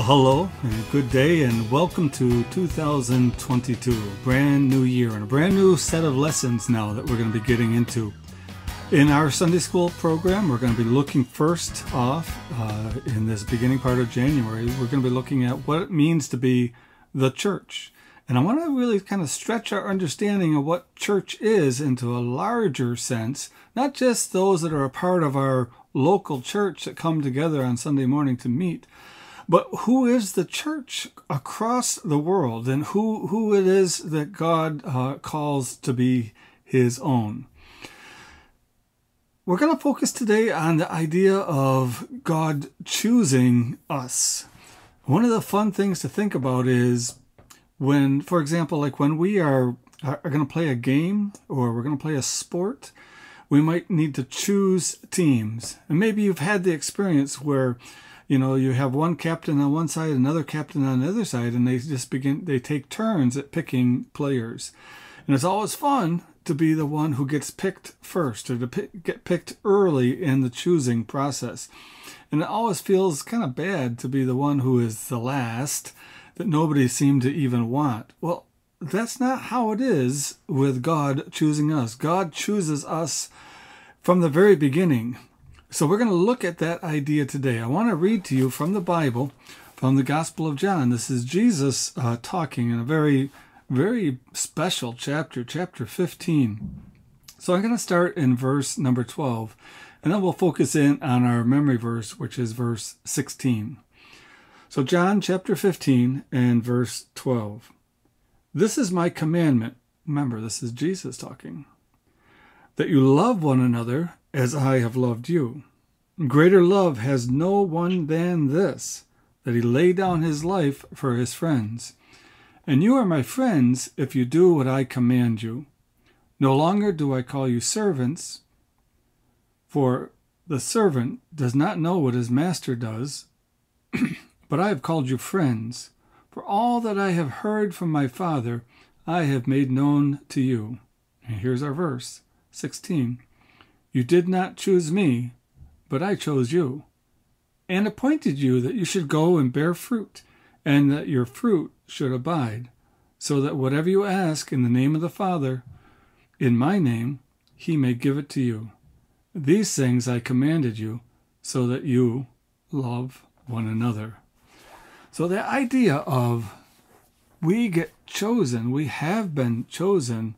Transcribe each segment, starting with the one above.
Well, hello and good day and welcome to 2022, brand new year and a brand new set of lessons now that we're going to be getting into. In our Sunday school program, we're going to be looking first off in this beginning part of January, we're going to be looking at what it means to be the church. And I want to really kind of stretch our understanding of what church is into a larger sense, not just those that are a part of our local church that come together on Sunday morning to meet, but who is the church across the world and who it is that God calls to be his own. We're going to focus today on the idea of God choosing us. One of the fun things to think about is when, for example, like when we are going to play a game or we're going to play a sport, we might need to choose teams. And maybe you've had the experience where, you know, you have one captain on one side, another captain on the other side, and they take turns at picking players. And it's always fun to be the one who gets picked first or to get picked early in the choosing process. And it always feels kind of bad to be the one who is the last that nobody seemed to even want. Well, that's not how it is with God choosing us. God chooses us from the very beginning. So we're going to look at that idea today. I want to read to you from the Bible, from the Gospel of John. This is Jesus talking in a very, very special chapter, chapter 15. So I'm going to start in verse number 12, and then we'll focus in on our memory verse, which is verse 16. So John chapter 15 and verse 12. This is my commandment. Remember, this is Jesus talking. That you love one another as I have loved you. Greater love has no one than this, that he lay down his life for his friends. And you are my friends if you do what I command you. No longer do I call you servants, for the servant does not know what his master does, but I have called you friends. For all that I have heard from my Father, I have made known to you. And here's our verse, 16. You did not choose me, but I chose you, and appointed you that you should go and bear fruit, and that your fruit should abide, so that whatever you ask in the name of the Father, in my name, he may give it to you. These things I commanded you, so that you love one another. So the idea of we get chosen, we have been chosen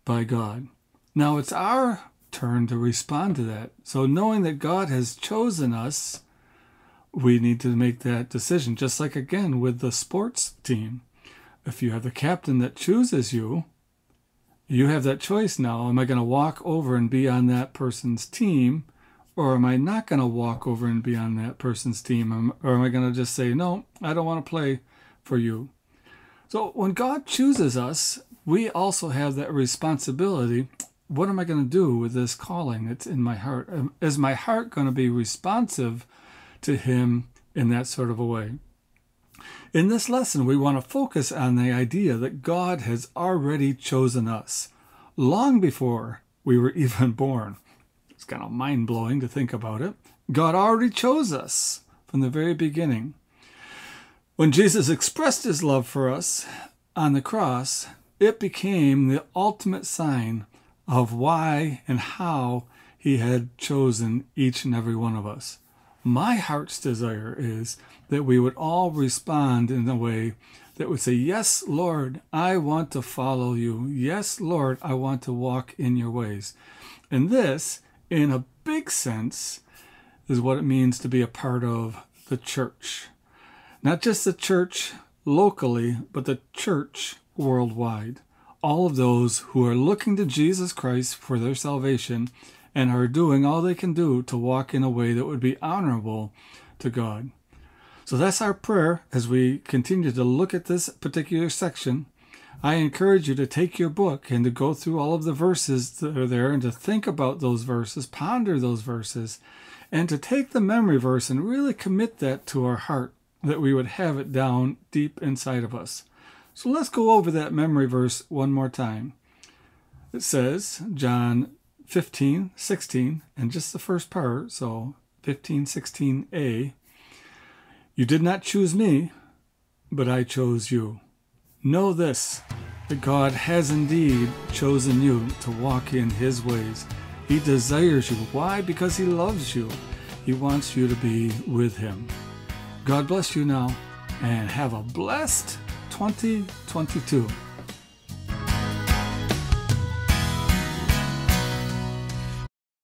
by God. Now it's our turn to respond to that. So knowing that God has chosen us, we need to make that decision. Just like, again, with the sports team. If you have the captain that chooses you, you have that choice now. Am I going to walk over and be on that person's team? Or am I not going to walk over and be on that person's team? Or am I going to just say, no, I don't want to play for you? So when God chooses us, we also have that responsibility. What am I going to do with this calling that's in my heart? Is my heart going to be responsive to him in that sort of a way? In this lesson, we want to focus on the idea that God has already chosen us long before we were even born. It's kind of mind-blowing to think about it. God already chose us from the very beginning. When Jesus expressed his love for us on the cross, it became the ultimate sign of why and how he had chosen each and every one of us. My heart's desire is that we would all respond in a way that would say, yes, Lord, I want to follow you. Yes, Lord, I want to walk in your ways. And this, in a big sense, is what it means to be a part of the church. Not just the church locally, but the church worldwide. All of those who are looking to Jesus Christ for their salvation and are doing all they can do to walk in a way that would be honorable to God. So that's our prayer as we continue to look at this particular section. I encourage you to take your book and to go through all of the verses that are there and to think about those verses, ponder those verses, and to take the memory verse and really commit that to our heart, that we would have it down deep inside of us. So let's go over that memory verse one more time. It says, John 15:16, and just the first part, so 15:16a, You did not choose me, but I chose you. Know this, that God has indeed chosen you to walk in His ways. He desires you. Why? Because He loves you. He wants you to be with Him. God bless you now, and have a blessed 2022.